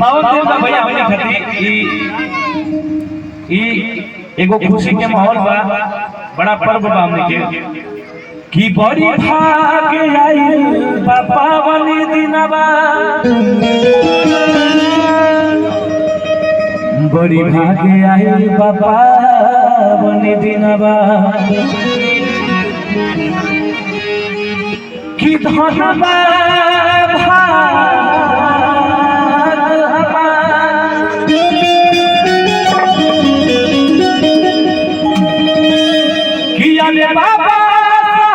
पावन दिन का भैया हमने खातिर ई एगो खुशी के माहौल बा, बड़ा पर्व बा हमने के कि बड़ी भाग आई बाबा वाली दिनवा, बड़ी भाग आई बाबा वाली दिनवा कि धनवा बाबा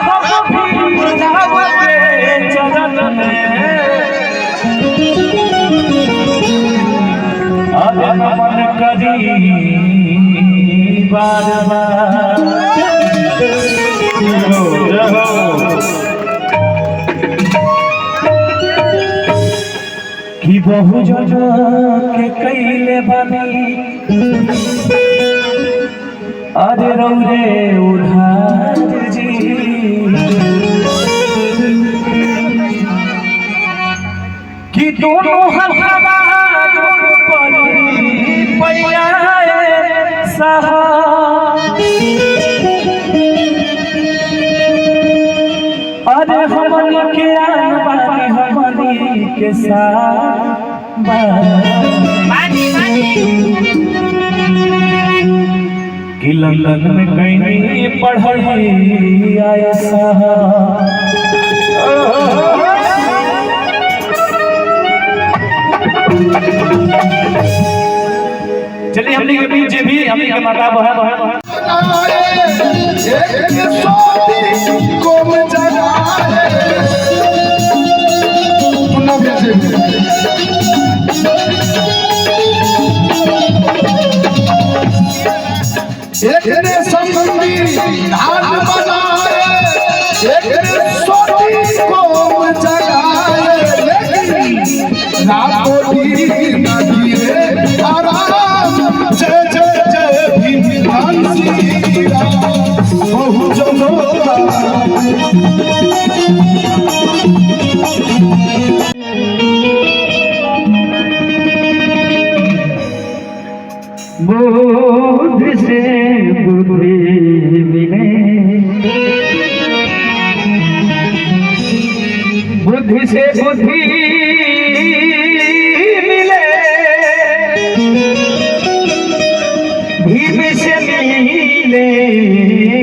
हम भी जावते चरण में अरे मन करी बार बार कि बहु जन के कैले बनी अरे रौरे उधार जी कि दोनों हवा जोड़ पड़ी पैया सहा अरे हमनी के आन बानी हमनी के साथ कि लंदन में कहीं पढ़ाई आए चलिए हमने के पीछे भी हमने के माता बहन एक ने संगमी धान बनाए, एक ने सोती कोम जगाए, लेकिन रातों दिन नदी रे आराम जय जय जय भीम धान श्री राम बहु जनों बुद्धि से बुद्धि मिले, बुद्धि से बुद्धि मिले, भीम से मिले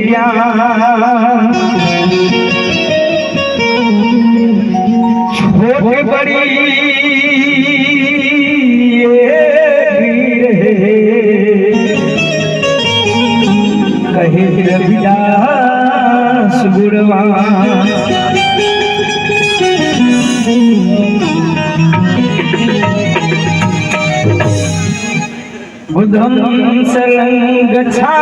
ज्ञान, छोटी बड़ी कहे रविदास गुणवान बुद्धं शरणं गच्छामि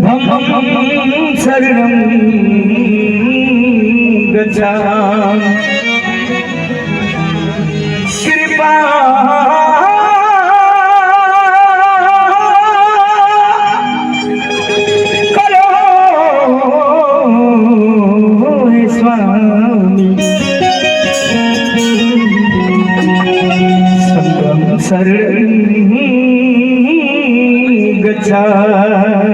धम्मं शरणं गच्छामि कृपा करो स्वामी संगम शरण गच्छामि।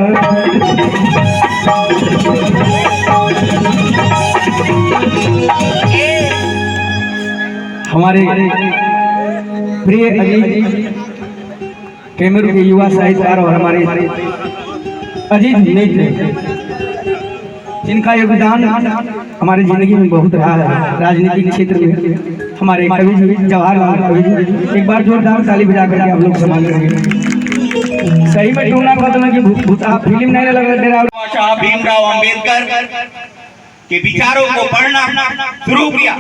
हमारे प्रिय अजीत कैमरू के युवा साहित्यकार और हमारे अजीत नेता जिनका योगदान हमारी जिंदगी में बहुत रहा है, राजनीतिक क्षेत्र में हमारे कवि जी जवाहरलाल कवि जी, एक बार जोरदार ताली बजा करके हम लोग सम्मान करेंगे। सही में टूना खत्म की फिल्म नहीं लगा भीमराव अंबेडकर के विचारों को पढ़ना शुरू किया,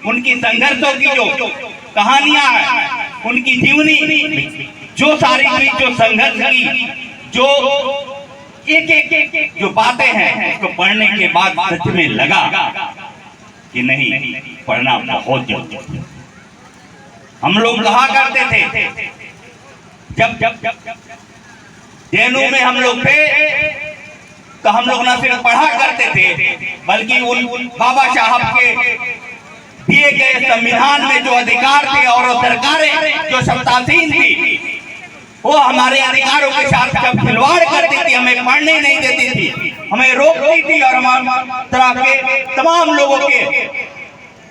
उनकी संघर्षों की जो कहानियां हैं, उनकी जीवनी जो सारी जो संघर्ष की जो एक जो बातें हैं, उसको पढ़ने के बाद सच में लगा कि नहीं, पढ़ना बहुत जरूरी। हम लोग कहा करते थे जब जेएनयू में हम लोग थे तो हम लोग न सिर्फ पढ़ा करते थे, बल्कि उन बाबा साहब के दिए गए संविधान में जो अधिकार थे और सरकारें जो सत्तासीन थी, वो हमारे अधिकारों के साथ जब खिलवाड़ करती थी, हमें पढ़ने नहीं देती थी, हमें रोकती थी और हमारे तरह के तमाम लोगों के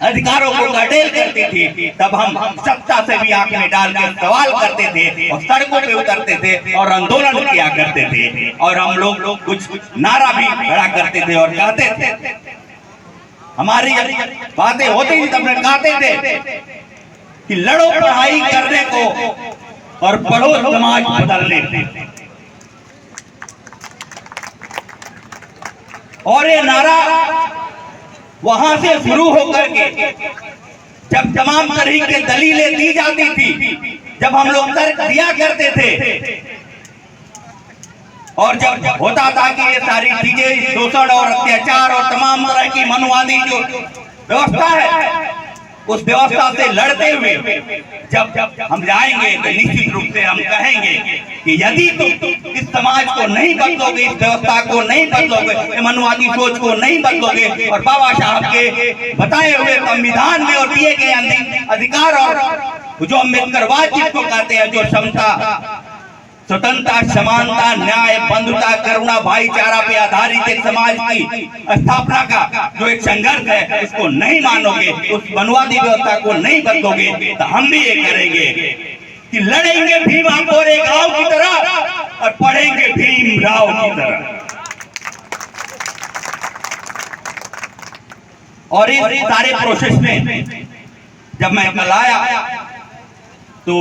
अधिकारों को गडेल करती थी, तब हम सत्ता से भी आंख में डाल के सवाल करते थे और सड़कों पे उतरते थे और आंदोलन किया करते थे, और हम लोग कुछ नारा भी खड़ा करते थे और कहते थे। हमारी बातें होती थी तब कहते थे कि लड़ो पढ़ाई करने को और पढ़ो समाज बदलने को। और ये नारा वहां से शुरू होकर के जब तमाम तरह की दलीलें दी जाती थी, जब हम लोग तर्क दिया करते थे, और जब होता था कि ये सारी चीजें शोषण और अत्याचार और तमाम तरह की मनवादी जो व्यवस्था है, उस व्यवस्था से लड़ते हुए जब हम जाएंगे तो निश्चित रूप से हम कहेंगे कि यदि तुम इस समाज को नहीं बदलोगे, इस व्यवस्था को नहीं बदलोगे, मनवादी सोच को नहीं बदलोगे और बाबा साहब के बताए हुए संविधान में और दिए गए अधिकार और जो अम्बेडकरवाद जिसको कहते हैं, जो समता, स्वतंत्रता, समानता, न्याय, बंधुता, करुणा, भाईचारा पे आधारित एक समाज की स्थापना का जो एक संघर्ष है, उसको नहीं मानोगे, उस मनवादी व्यवस्था को नहीं बदलोगे, तो हम भी ये करेंगे कि लड़ेंगे भीमा कोरेगांव की तरह और पढ़ेंगे भीम राव की तरह। और इस सारे प्रोसेस में जब मैं कल आया तो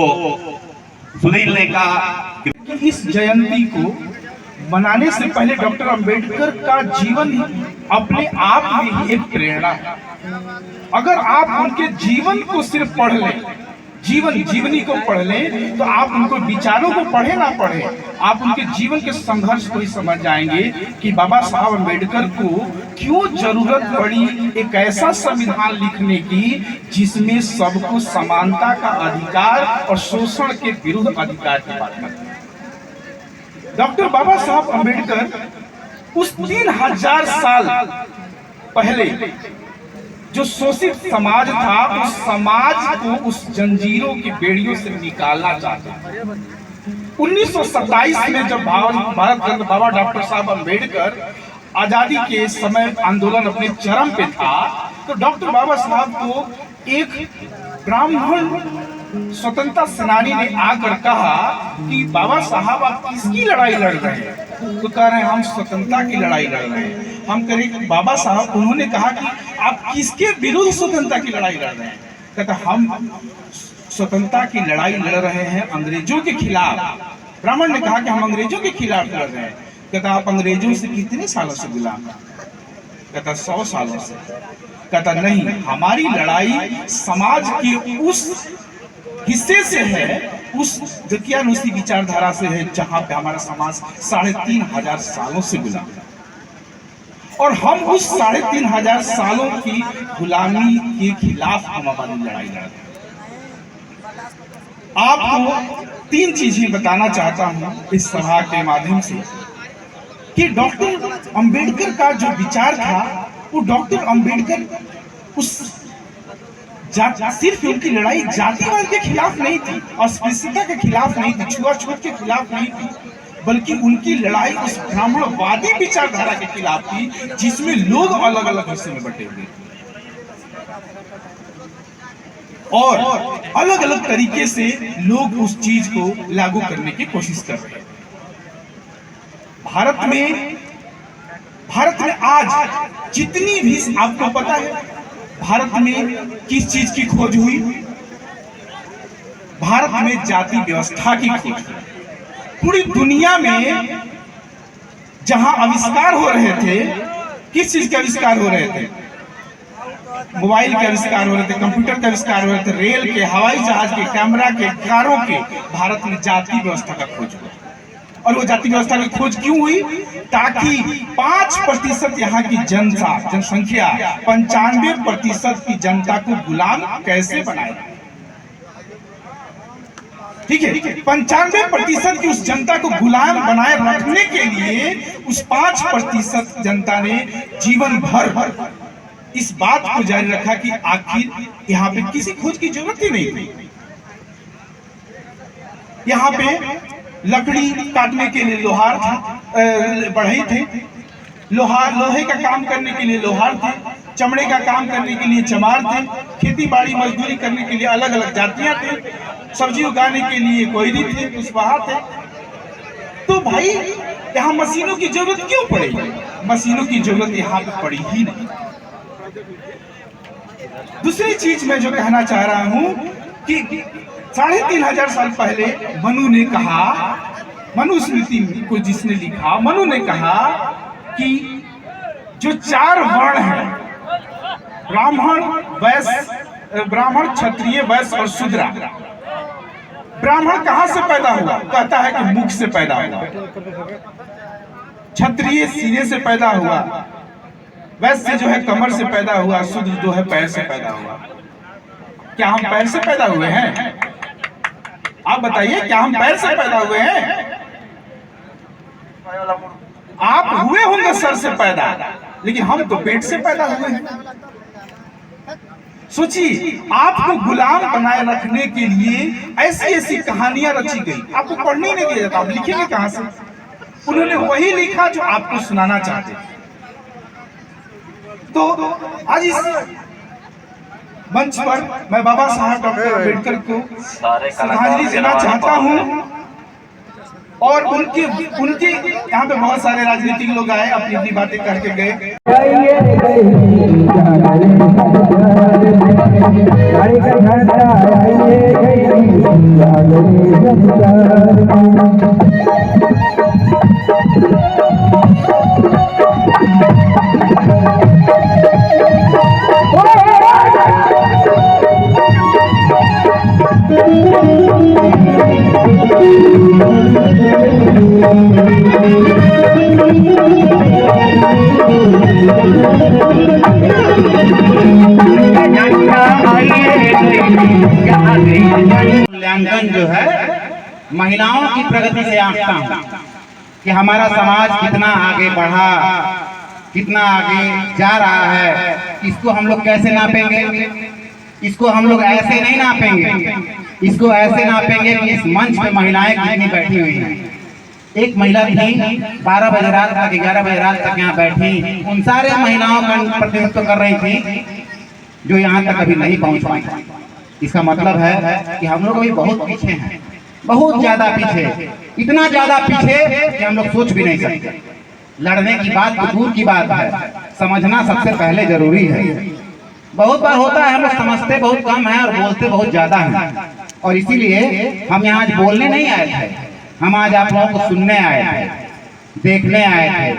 सुनील ने कहा कि इस जयंती को मनाने से पहले डॉक्टर अंबेडकर का जीवन अपने आप में ही एक प्रेरणा है। अगर आप उनके जीवन को सिर्फ पढ़ लें, जीवनी को पढ़ लें, तो आप उनको विचारों को पढ़े ना पढ़े, आप उनके जीवन के संघर्ष को ही समझ जाएंगे कि बाबा साहब अंबेडकर को क्यों जरूरत पड़ी एक ऐसा संविधान लिखने की जिसमें सबको समानता का अधिकार और शोषण के विरुद्ध अधिकार की बात करते हैं। डॉक्टर बाबा साहब अंबेडकर उस 3000 साल पहले जो शोषित समाज था, उस समाज को उस जंजीरों की बेड़ियों से निकालना चाहते थे। 1927 में जब भारत रत्न बाबा डॉक्टर साहब अंबेडकर आजादी के समय आंदोलन अपने चरम पे था, तो डॉक्टर बाबा साहब को एक ब्राह्मण स्वतंत्रता सेनानी ने आकर कहा कि बाबा साहब आप किसकी लड़ाई लड़ रहे हैं? तो कह रहे हैं हम स्वतंत्रता की लड़ाई लड़ रहे हैं। हम करें बाबा साहब, उन्होंने कहा कि आप किसके विरुद्ध स्वतंत्रता की लड़ाई लड़ रहे हैं? कहता हम स्वतंत्रता की लड़ाई लड़ रहे हैं अंग्रेजों के खिलाफ। ब्राह्मण ने कहा कि हम अंग्रेजों के खिलाफ लड़ रहे हैं। कहता आप अंग्रेजों से कितने सालों से गुलाम? कहता 100 सालों से। कहता नहीं, हमारी लड़ाई समाज के उस हिस्से से है, उस दकियानुसी विचारधारा से है जहां पे हमारा समाज 3500 सालों से गुलाम है, और हम उस 3500 सालों की गुलामी के खिलाफ हम हमारी लड़ाई लड़ रहे हैं। आपको 3 चीजें बताना चाहता हूं इस सभा के माध्यम से कि डॉक्टर अंबेडकर का जो विचार था, वो डॉक्टर अंबेडकर उस सिर्फ उनकी लड़ाई जातिवाद के खिलाफ नहीं थी, अस्पृश्यता के खिलाफ नहीं थी, छुआछूत के खिलाफ नहीं थी, बल्कि उनकी लड़ाई उस ब्राह्मणवादी विचारधारा के खिलाफ थी जिसमें लोग अलग अलग हिस्से में बटे हुए और अलग अलग तरीके से लोग उस चीज को लागू करने की कोशिश कर रहे हैं। भारत में आज जितनी भी, आपको पता है भारत में किस चीज की खोज हुई? भारत में जाति व्यवस्था की खोज हुई। पूरी दुनिया में जहां आविष्कार हो रहे थे, किस चीज के आविष्कार हो रहे थे? मोबाइल के आविष्कार हो रहे थे, कंप्यूटर के आविष्कार हो रहे थे, रेल के, हवाई जहाज के, कैमरा के, कारों के। भारत में जाति व्यवस्था का खोज हुआ। और वो जाति व्यवस्था की खोज क्यों हुई? ताकि 5% यहाँ की जनसंख्या 95% की जनता को गुलाम कैसे बनाए। ठीक है, 95% की उस जनता को गुलाम बनाए रखने के लिए उस 5% जनता ने जीवन भर इस बात को जारी रखा कि आखिर यहाँ पे किसी खोज की जरूरत ही नहीं थी। यहाँ पे लकड़ी काटने के लिए लोहार था, बढ़ई थे, लोहे का काम करने के लिए लोहार थे, चमड़े का काम करने के लिए चमार थे, खेती बाड़ी मजदूरी करने के लिए अलग अलग जातियां थे, सब्जी उगाने के लिए कोयरी थे, कुशवाहा थे। तो भाई यहाँ मशीनों की जरूरत क्यों पड़ी? मशीनों की जरूरत यहाँ पे पड़ी ही नहीं। दूसरी चीज मैं जो कहना चाह रहा हूं कि 3500 साल पहले मनु ने कहा, मनुस्मृति को जिसने लिखा, मनु ने कहा कि जो 4 वर्ण हैं, ब्राह्मण, क्षत्रिय, वैश्य और शूद्र। ब्राह्मण कहां से पैदा हुआ? कहता है कि मुख से पैदा हुआ। क्षत्रिय सीने से पैदा हुआ, वैश्य जो है कमर से पैदा हुआ, शूद्र जो है पैर से पैदा हुआ। क्या हम पैर से पैदा हुए हैं? आप बताइए, क्या हम पैर से पैदा हुए हैं? आप हुए होंगे सर से पैदा, लेकिन हम तो पेट से पैदा हुए हैं। सोचिए, आपको गुलाम बनाए रखने के लिए ऐसी ऐसी कहानियां रची गई, आपको पढ़ने नहीं दिया जाता, आप लिखेंगे कहां से? उन्होंने वही लिखा जो आपको सुनाना चाहते। तो आज इस मंच पर मैं बाबा साहब डॉक्टर अम्बेडकर को श्रद्धांजलि देना चाहता हूं। और उनके यहाँ पे बहुत सारे राजनीतिक लोग आए, अपनी अपनी बातें करके गए। मूल्यांकन जो है महिलाओं की प्रगति से आंकता हूँ कि हमारा समाज कितना आगे बढ़ा, कितना आगे जा रहा है। इसको हम लोग कैसे नापेंगे? इसको हम लोग ऐसे नहीं नापेंगे, इसको ऐसे नापेंगे कि इस मंच पे महिलाएं कितनी बैठी हुई हैं। एक महिला थी 12 बजे रात तक, 11 बजे रात तक यहाँ बैठी, उन सारे महिलाओं का प्रतिनिधित्व कर रही थी जो यहाँ तक अभी नहीं पहुँच पाई। इसका मतलब है कि हम लोग अभी बहुत पीछे हैं, बहुत ज्यादा पीछे, इतना ज्यादा पीछे कि हम लोग सोच भी नहीं सकते। लड़ने की बात तो दूर की बात है, समझना सबसे पहले जरूरी है। बहुत बार होता है हम लोग समझते बहुत कम है और बोलते बहुत ज्यादा है, और इसीलिए हम यहाँ आज बोलने नहीं आए थे, हम आज आप लोगों को सुनने आए थे, देखने आए थे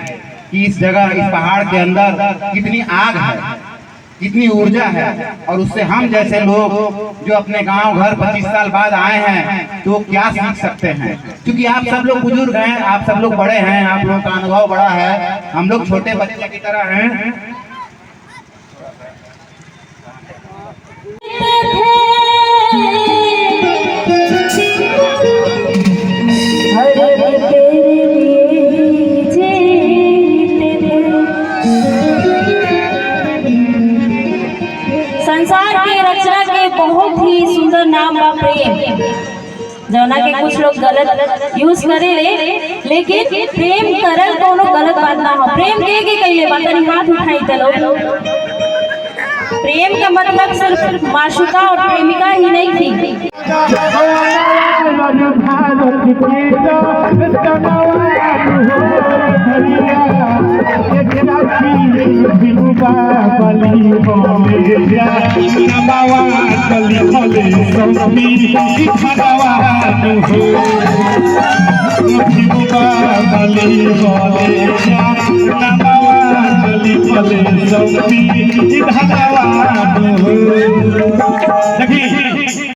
कि इस जगह, इस पहाड़ के अंदर कितनी आग है, कितनी ऊर्जा है। और उससे हम जैसे लोग जो अपने गांव घर 25 साल बाद आए हैं तो क्या सीख सकते हैं? क्योंकि आप सब लोग बुजुर्ग हैं, आप सब लोग बड़े हैं, आप लोगों का अनुभव बड़ा है, हम लोग छोटे बच्चे की तरह हैं। संसार की रचना के बहुत ही सुंदर नाम बा प्रेम, जौना के कुछ लोग गलत यूज करे लेकिन प्रेम करल कोनो गलत बात ना हो। प्रेम के कहिए बात नहीं, हाथ उठाई चलो। प्रेम का मतलब सिर्फ माशुका और प्रेमिका ही नहीं थी। देखिए